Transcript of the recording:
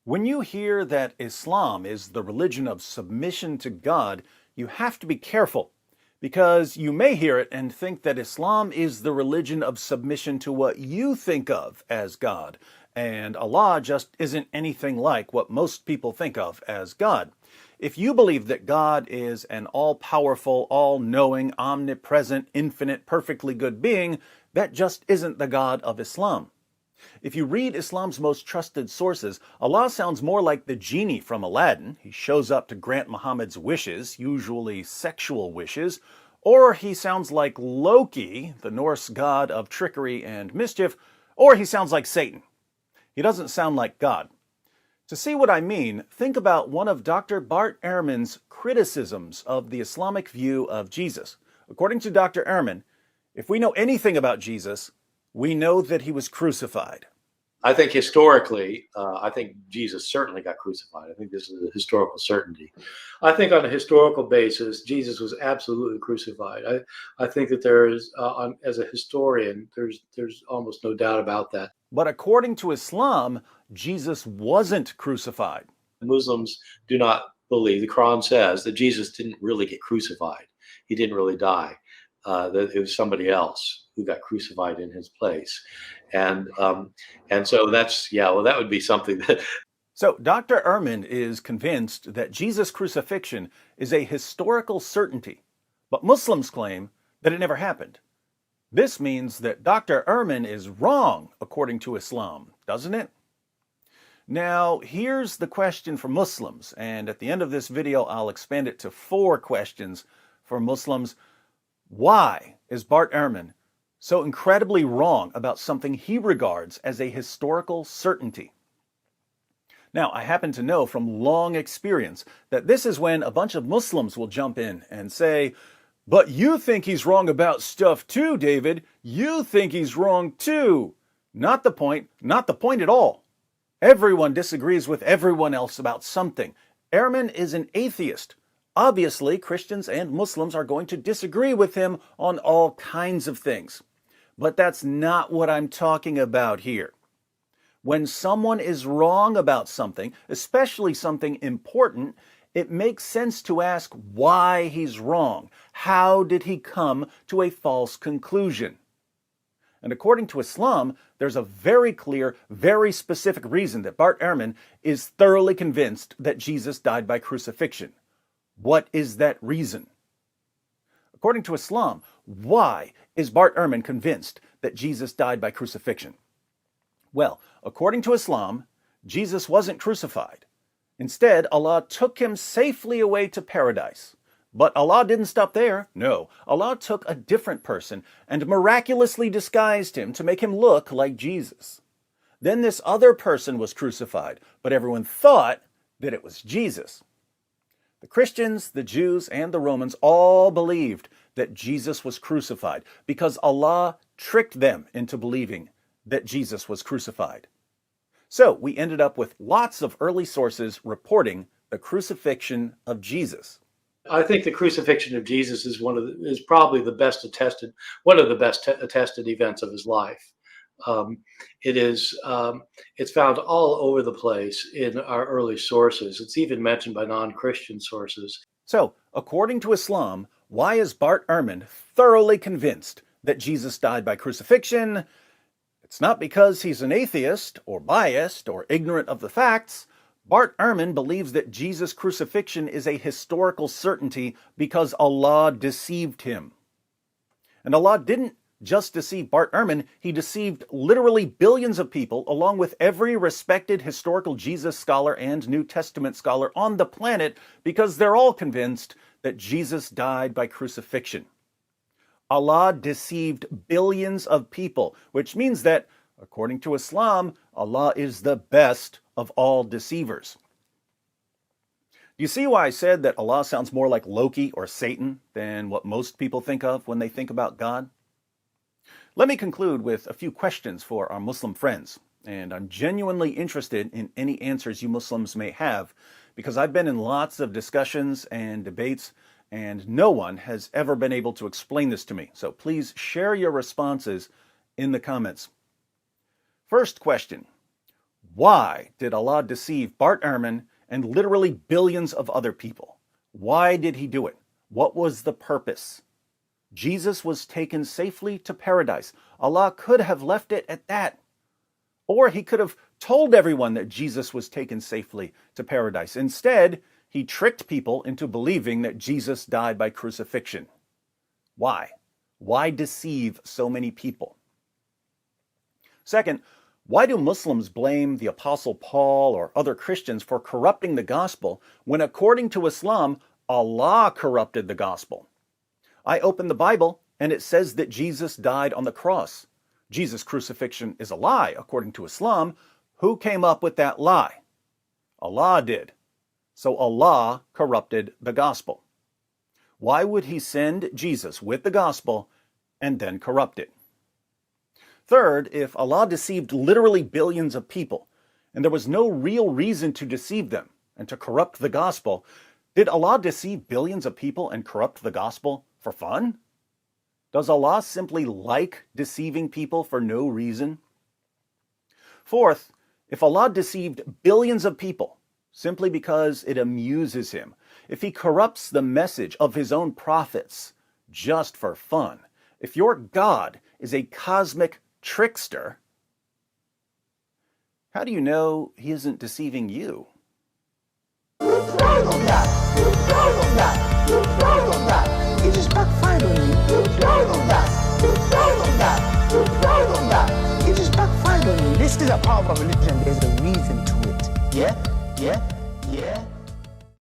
When you hear that Islam is the religion of submission to God, you have to be careful because you may hear it and think that Islam is the religion of submission to what you think of as God, and Allah just isn't anything like what most people think of as God. If you believe that God is an all-powerful, all-knowing, omnipresent, infinite, perfectly good being, that just isn't the God of Islam. If you read Islam's most trusted sources, Allah sounds more like the genie from Aladdin. He shows up to grant Muhammad's wishes, usually sexual wishes, or he sounds like Loki, the Norse god of trickery and mischief, or he sounds like Satan. He doesn't sound like God. To see what I mean, think about one of Dr. Bart Ehrman's criticisms of the Islamic view of Jesus. According to Dr. Ehrman, if we know anything about Jesus, we know that he was crucified. I think historically, I think Jesus certainly got crucified. I think this is a historical certainty. I think on a historical basis, Jesus was absolutely crucified. I think that there is, as a historian, there's almost no doubt about that. But according to Islam, Jesus wasn't crucified. Muslims do not believe, the Quran says, that Jesus didn't really get crucified. He didn't really die. That it was somebody else who got crucified in his place. And so that's, yeah, well, that would be something that... So Dr. Ehrman is convinced that Jesus' crucifixion is a historical certainty, but Muslims claim that it never happened. This means that Dr. Ehrman is wrong according to Islam, doesn't it? Now, here's the question for Muslims, and at the end of this video, I'll expand it to 4 questions for Muslims. Why is Bart Ehrman so incredibly wrong about something he regards as a historical certainty? Now, I happen to know from long experience that this is when a bunch of Muslims will jump in and say, "But you think he's wrong about stuff too, David. You think he's wrong too." Not the point at all. Everyone disagrees with everyone else about something. Ehrman is an atheist. Obviously, Christians and Muslims are going to disagree with him on all kinds of things. But that's not what I'm talking about here. When someone is wrong about something, especially something important, it makes sense to ask why he's wrong. How did he come to a false conclusion? And according to Islam, there's a very clear, very specific reason that Bart Ehrman is thoroughly convinced that Jesus died by crucifixion. What is that reason? According to Islam, why is Bart Ehrman convinced that Jesus died by crucifixion? Well, according to Islam, Jesus wasn't crucified. Instead, Allah took him safely away to paradise. But Allah didn't stop there. No, Allah took a different person and miraculously disguised him to make him look like Jesus. Then this other person was crucified, but everyone thought that it was Jesus. The Christians, the Jews, and the Romans all believed that Jesus was crucified because Allah tricked them into believing that Jesus was crucified. So we ended up with lots of early sources reporting the crucifixion of Jesus. I think the crucifixion of Jesus is is probably the best attested, one of the best attested events of his life. It's found all over the place in our early sources. It's even mentioned by non-Christian sources. So, according to Islam, why is Bart Ehrman thoroughly convinced that Jesus died by crucifixion? It's not because he's an atheist or biased or ignorant of the facts. Bart Ehrman believes that Jesus' crucifixion is a historical certainty because Allah deceived him. And Allah didn't just deceive Bart Ehrman, he deceived literally billions of people, along with every respected historical Jesus scholar and New Testament scholar on the planet, because they're all convinced that Jesus died by crucifixion. Allah deceived billions of people, which means that, according to Islam, Allah is the best of all deceivers. Do you see why I said that Allah sounds more like Loki or Satan than what most people think of when they think about God? Let me conclude with a few questions for our Muslim friends, and I'm genuinely interested in any answers you Muslims may have, because I've been in lots of discussions and debates, and no one has ever been able to explain this to me. So please share your responses in the comments. First question: Why did Allah deceive Bart Ehrman and literally billions of other people? Why did he do it? What was the purpose? Jesus was taken safely to paradise. Allah could have left it at that. Or he could have told everyone that Jesus was taken safely to paradise. Instead, he tricked people into believing that Jesus died by crucifixion. Why? Why deceive so many people? Second, why do Muslims blame the Apostle Paul or other Christians for corrupting the gospel when, according to Islam, Allah corrupted the gospel? I open the Bible and it says that Jesus died on the cross. Jesus' crucifixion is a lie, according to Islam. Who came up with that lie? Allah did. So Allah corrupted the gospel. Why would he send Jesus with the gospel and then corrupt it? Third, if Allah deceived literally billions of people, and there was no real reason to deceive them and to corrupt the gospel, did Allah deceive billions of people and corrupt the gospel for fun? Does Allah simply like deceiving people for no reason? Fourth, if Allah deceived billions of people simply because it amuses him, if he corrupts the message of his own prophets just for fun, if your God is a cosmic trickster, how do you know he isn't deceiving you?